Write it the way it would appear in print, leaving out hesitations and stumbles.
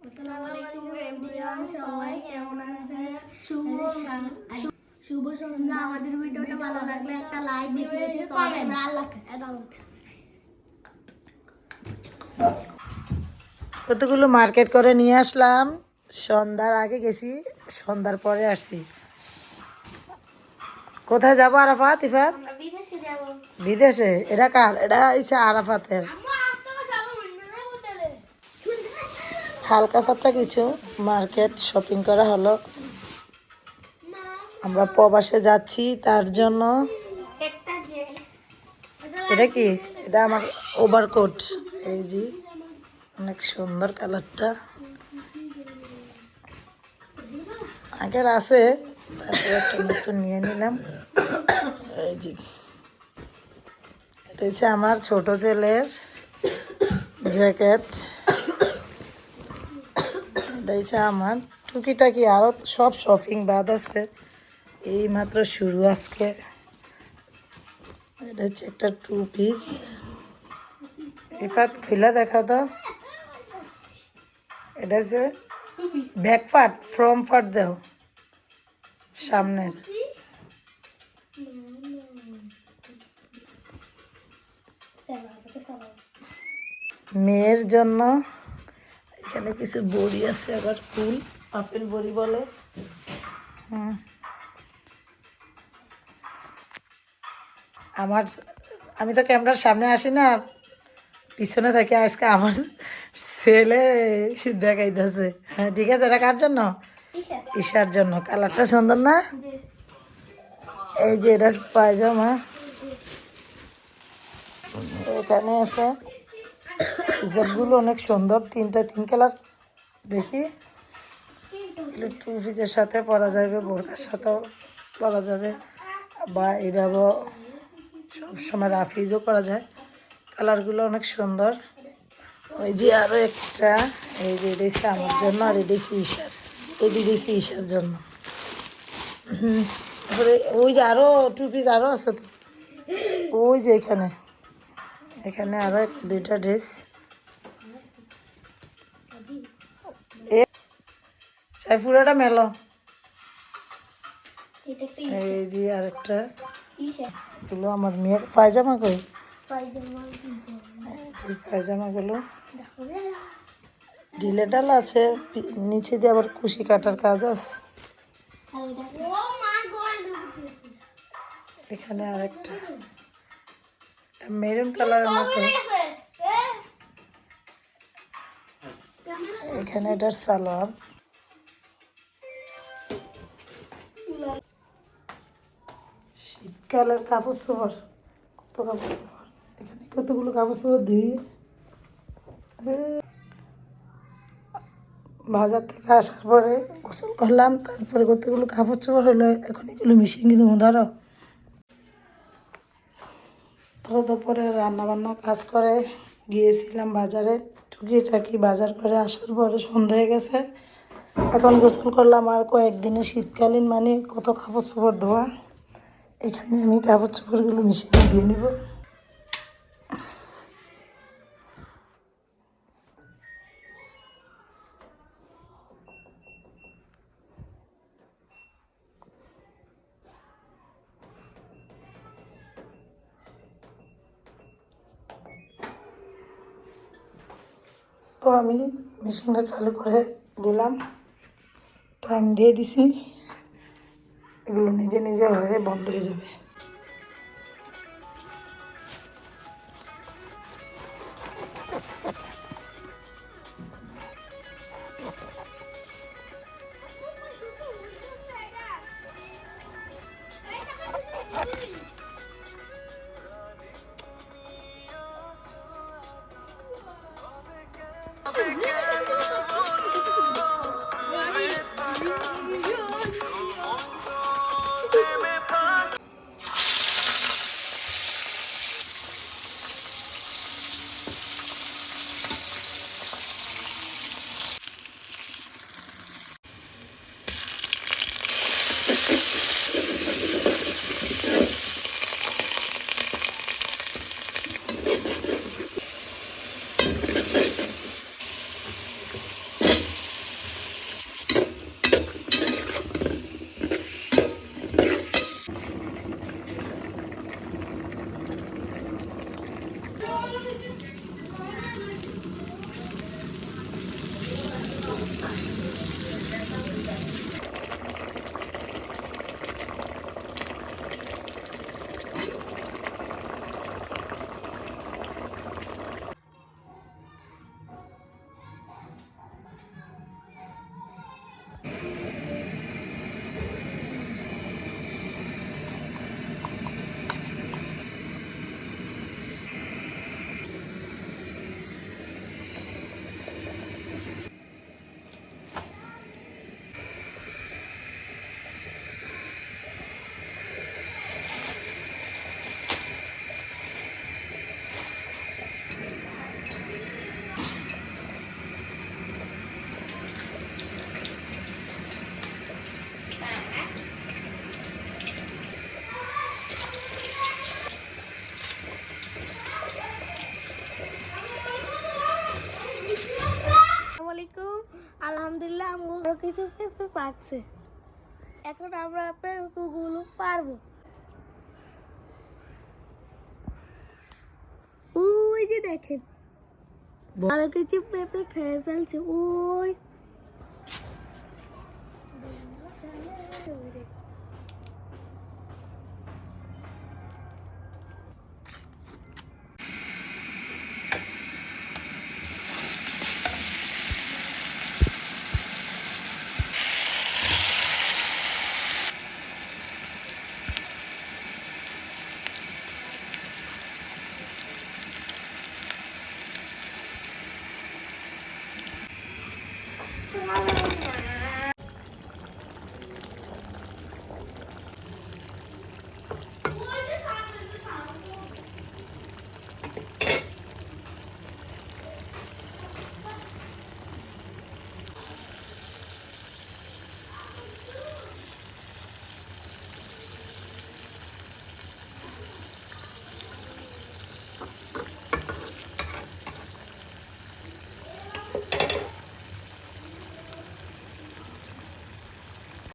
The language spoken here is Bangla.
আসসালামু আলাইকুম এভরিওয়ান, সবাই কেমন আছেন? শুভ সন্ধ্যা। আমাদের ভিডিওটা ভালো লাগলে একটা লাইক, বেশি বেশি কমেন্ট। আল্লাহ হাফেজ। কতগুলো মার্কেট করে নিয়ে আসলাম। সন্ধ্যার আগে গেছি, সন্ধ্যার পরে আসছি। কোথায় যাবো আরাফাত? ইফাত আমরা বিদেশে যাব। বিদেশে? এটা কার? এটা হচ্ছে আরাফাতের। হালকা পাতলা কিছু মার্কেট শপিং করা হলো। আমরা প্রবাসে যাচ্ছি তার জন্য। এটা কি? এটা আমার ওভারকোট। এই যে অনেক সুন্দর কালারটা। আগের আছে, তারপরে একটা নতুন নিয়ে নিলাম। এই যে এটা হচ্ছে আমার ছোট ছেলের জ্যাকেট। এটা হচ্ছে আমার টুকিটাকি, আরও সব শপিং বাদ আছে, এই মাত্র শুরু আজকে। এটা হচ্ছে একটা 2 পিস। এবার খুলে দেখা তো। এটা হচ্ছে ব্যাক পার্ট, ফ্রম পার্ট দেও সামনের। মেয়ের জন্য এখানে কিছু বড়ি আছে, আবার ফুল আপেল বড়ি বলে। আমি তো ক্যামেরার সামনে আসি না, পিছনে থাকে। আজকে আমার ছেলে দেখাইতেছে। হ্যাঁ ঠিক আছে। এটা কার জন্য? ঈশার জন্য। কালারটা সুন্দর না? এই যে এটা পায়জামা। এখানে আছে হিজাবগুলো অনেক সুন্দর, 3 কালার। দেখি 2 পিসের সাথে পরা যাবে, বোরকার সাথেও পরা যাবে, বা এইভাবে সবসময় রাফিজও করা যায়। কালারগুলো অনেক সুন্দর। ওই যে আরও একটা, এই যে এটা হচ্ছে আমার জন্য, আর এটা হচ্ছে ঈশার। এই দুটো হচ্ছে ঈশার জন্য। তারপরে ওই যে আরও 2 পিস আরও আছে তো, ওই যে এখানে এখানে আরও 2টা ড্রেস। পুরোটা মেলো। এই যে আরেকটা, এগুলো আমার মেয়ের পায়জামা। কই পায়জামাগুলো ঢিলে ডাল আছে, নিচে দিয়ে আবার কুশি কাটার কাজ আছে। এখানে আরেকটা মেরুন কালারের মতো। এখানে এটার সালোয়ার। শীতকালের কাপড় চোপড়, কত কাপড় চোপড়। এখানে কতগুলো কাপড় চোপড় দিই। বাজার থেকে আসার পরে গোসল করলাম, তারপরে কতগুলো কাপড় চোপড় হলো। এখন এগুলো মিশিয়ে কিন্তু ধরো। তো পরে রান্নাবান্না কাজ করে গিয়েছিলাম বাজারে, টুকিটাকি বাজার করে আসার পরে সন্ধ্যা হয়ে গেছে। এখন গোসল করলাম, আর কয়েকদিনে শীতকালীন মানে কত কাপড় চোপড় ধোয়া। এখানে আমি কাপড় চোপড়গুলো মিশিয়ে দিয়ে নিব। তো আমি মেশিনটা চালু করে দিলাম, টাইম দিয়ে দিছি। এগুলো নিজে নিজে হয়ে বন্ধ হয়ে যাবে। আলাইকুম। আলহামদুলিল্লাহ আমরা কিছু পেঁপে পাকছে, এখন আমরা পেঁপেগুলো পারবো। ওই যে দেখেন আরো কিছু পেঁপে খেয়ে ফেলছে। ওই